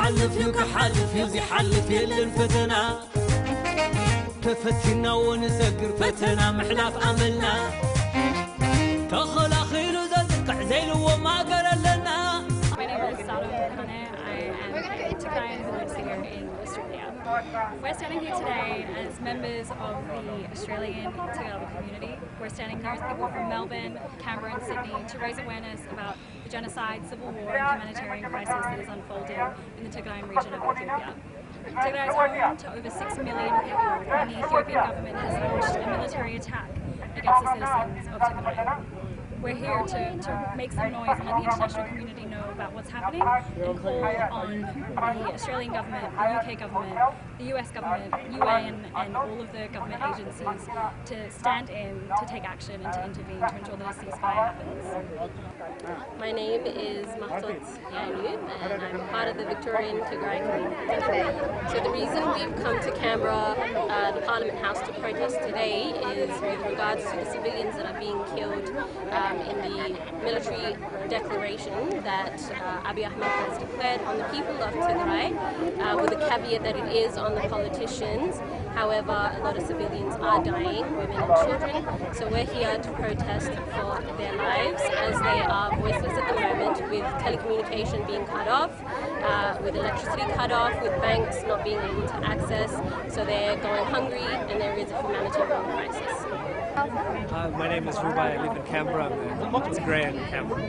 حلف يكحلف يزي حلف يلي الفتنة تفتنا ونسكر فتنا محلاف أملنا تخل أخير زدك عزيل وما قرر لنا. My name is Sado Kane. I am a Tigray singer in Australia. We're standing here today as members of the Australian Tigray community. We're standing here as people from Melbourne, Canberra and Sydney to raise awareness about the genocide, civil war and humanitarian crisis that is unfolding in the Tigray region of Ethiopia. Tigray is home to over 6 million people and the Ethiopian government has launched a military attack against the citizens of Tigray. We're here to make some noise and let the international community know about what's happening and call on the Australian government, the UK government, the US government, UN and all of the government agencies to stand in, to take action and to intervene to ensure that a ceasefire happens. My name is Mahtot Yanu and I'm part of the Victorian Tigray community. So the reason we've come to Canberra, the Parliament House, to protest today is with regards to the civilians that are being killed in the military declaration that Abiy Ahmed has declared on the people of Tigray, with the caveat that it is on the politicians. However, a lot of civilians are dying, women and children, so we're here to protest for their lives as they are voiceless at the moment, with telecommunication being cut off, with electricity cut off, with banks not being able to access, so they're going hungry and there is a humanitarian crisis. My name is Rubai. I live in Canberra. It's grey in Canberra.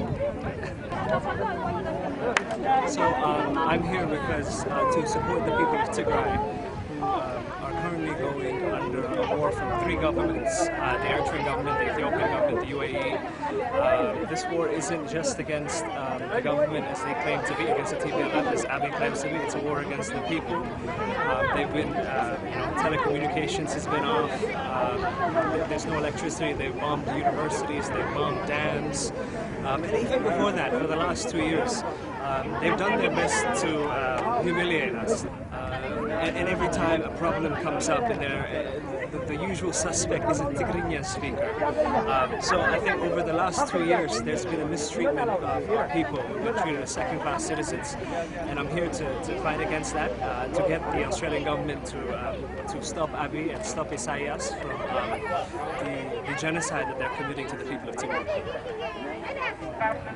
So I'm here because to support the people of Tigray who are currently going under a war from 3 governments, the Eritrean government, the Ethiopian government, the UAE. This war isn't just against the government as they claim to be, against the TPLF as Abiy claims to be. It's a war against the people. They've been, telecommunications has been off. There's no electricity. They've bombed universities. They've bombed dams. And even before that, for the last 2 years, they've done their best to humiliate us. And every time a problem comes up in there, the usual suspect is a Tigrinya speaker. So I think over the last 2 years, there's been a mistreatment of our people. We've been treated as second-class citizens, and I'm here to fight against that, to get the Australian government to stop Abiy and stop Isaias from the genocide that they're committing to the people of Tigray.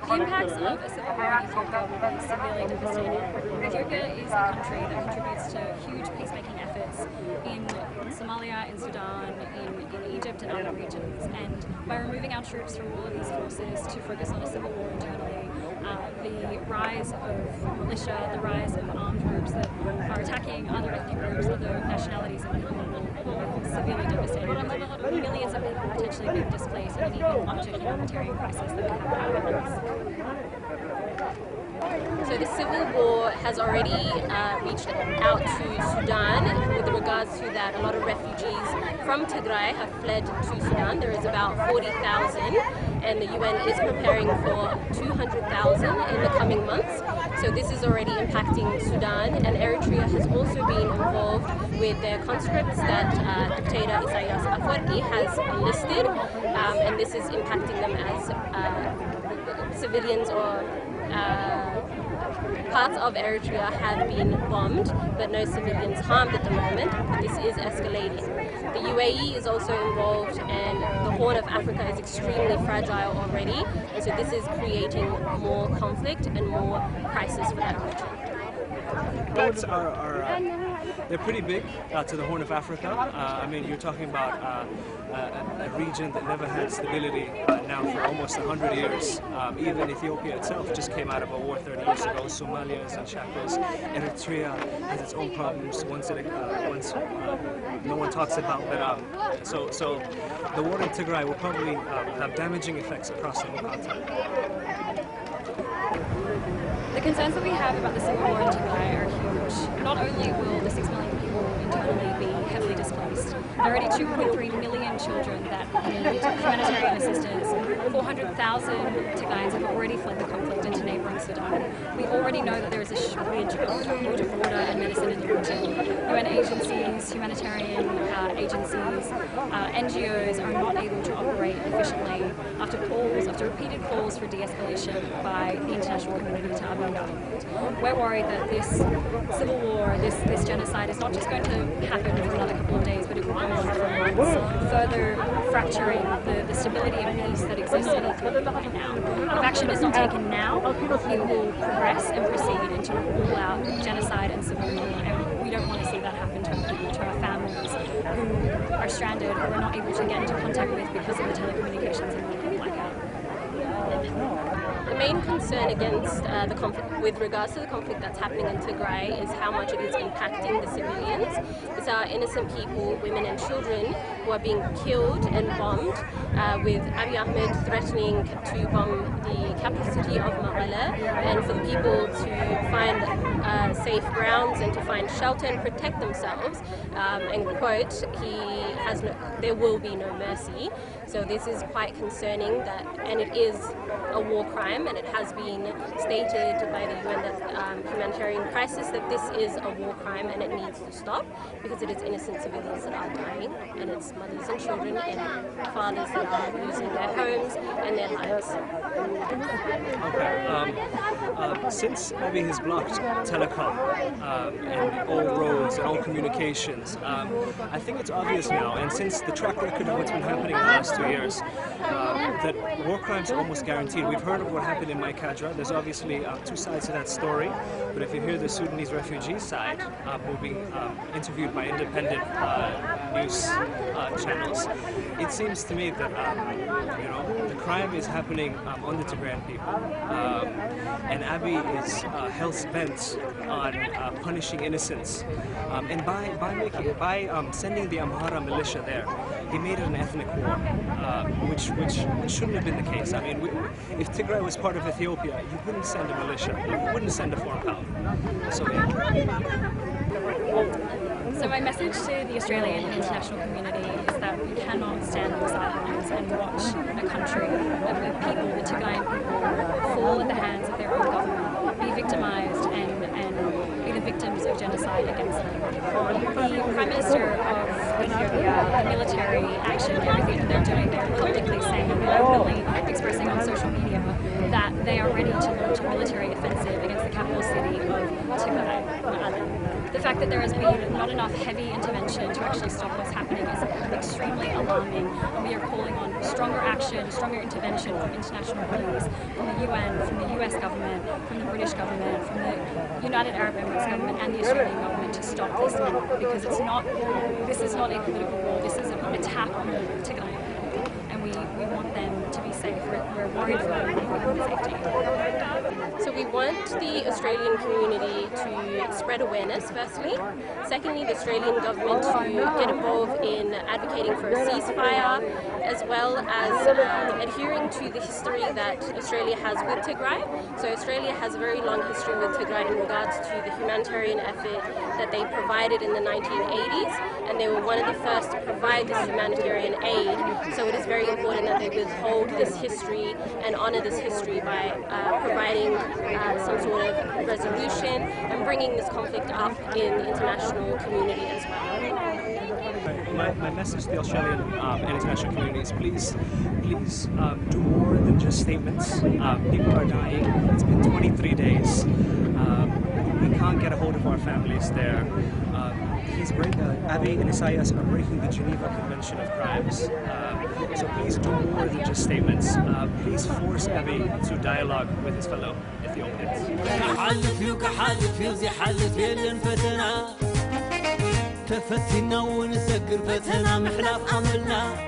The impacts of a civil war in Ethiopia will be severely devastating. Ethiopia is a country that contributes to huge peacemaking efforts in Somalia, in Sudan, in Egypt and other regions. And by removing our troops from all of these forces to focus on a civil war internally, the rise of militia, the rise of armed groups that are attacking other ethnic groups, other nationalities in the country will severely devastate. Millions of people potentially being displaced and even larger humanitarian crisis that could happen in our lives. So the civil war has already reached out to Sudan. With regards to that, a lot of refugees from Tigray have fled to Sudan. There is about 40,000 and the UN is preparing for 200,000 in the coming months. So this is already impacting Sudan, and Eritrea has also been involved with their conscripts that dictator Isaias Afwerki has enlisted, and this is impacting them as civilians or parts of Eritrea have been bombed, but no civilians harmed at the moment. But this is escalating. The UAE is also involved, and the Horn of Africa is extremely fragile already, and so this is creating more conflict and more crisis for that region. Roads they're pretty big to the Horn of Africa. I mean, you're talking about a region that never had stability now for almost 100 years. Even Ethiopia itself just came out of a war 30 years ago. Somalia is in shackles. Eritrea has its own problems. Once no one talks about, but so the war in Tigray will probably have damaging effects across the whole continent. The concerns that we have about the civil war in Tigray are huge. Not only will the 6 million people internally be heavily displaced, there are already 2.3 million children that need humanitarian assistance. 400,000 Tigrayans have already fled the conflict into neighbouring Sudan. We already know that there is a shortage of food, water and medicine in the region. UN agencies, humanitarian agencies, NGOs are not able to operate efficiently after repeated calls for de-escalation by the international community to Abiy Ethiopian government. We're worried that this civil war, this genocide is not just going to happen for another couple of days, but it will go on for months, further fracturing the stability and peace that exists in Ethiopia right now. If action is not taken now, it will progress and proceed into all-out genocide and civil war, and we don't want to see that happen to our people, to our families who are stranded or are not able to get into contact with because of the telecommunications and blackout. The main concern against the conflict, with regards to the conflict that's happening in Tigray, is how much it is impacting the civilians. These are innocent people, women and children, who are being killed and bombed, with Abiy Ahmed threatening to bomb the capital city of Mekelle, and for the people to find safe grounds and to find shelter and protect themselves. And quote, there will be no mercy. So this is quite concerning, and it is a war crime, and it has been stated by the UN humanitarian crisis that this is a war crime and it needs to stop, because it is innocent civilians that are dying, and it's mothers and children and fathers that are losing their homes and their lives. Okay. Since Abiy has blocked telecom and all roads and all communications, I think it's obvious now, and since the track record of what's been happening in the last 2 years, that war crimes are almost guaranteed. We've heard of what happened in Maikadra. There's obviously two sides to that story, but if you hear the Sudanese refugee side, who are being interviewed by independent news channels, it seems to me that the crime is happening on the Tigrayan people, and Abiy is hell-bent on punishing innocents, and by sending the Amhara militia there, he made it an ethnic war, which shouldn't have been the case. I mean, if Tigray was part of Ethiopia, you wouldn't send a militia, you wouldn't send a foreign power. So my message to the Australian and international community is that we cannot stand on the sidelines and watch a country of the people, the Tigrayan people, fall at the hands of their own government, be victimised and be the victims of genocide against them. The Prime Minister of Ethiopia, the military action, everything that they're doing, they're publicly saying and openly expressing on social media that they are ready to launch a military offensive against the capital city of Tigray. The fact that there has been not enough heavy intervention to actually stop what's happening is extremely alarming, and we are calling on stronger action, stronger intervention from international bodies, from the UN, from the US government, from the British government, from the United Arab Emirates government and the Australian government to stop this now, because this is not a political war, this is an attack on the Tigray people, and we want them to be safe. We're worried for their safety. So we want the Australian community to spread awareness, firstly. Secondly, the Australian government to get involved in advocating for a ceasefire, as well as adhering to the history that Australia has with Tigray. So Australia has a very long history with Tigray in regards to the humanitarian effort that they provided in the 1980s, and they were one of the first to provide this humanitarian aid. So it is very important that they withhold this history and honour this history by providing some sort of resolution and bringing this conflict up in the international community as well. My message to the Australian and international community is please do more than just statements. People are dying. It's been 23 days. We can't get a hold of our families there. Abiy and Isaias are breaking the Geneva Convention of Crimes. So please do more than just statements. Please force Abiy to dialogue with his fellow Ethiopians. تفتنا ونسكر فتنا محلاف أملنا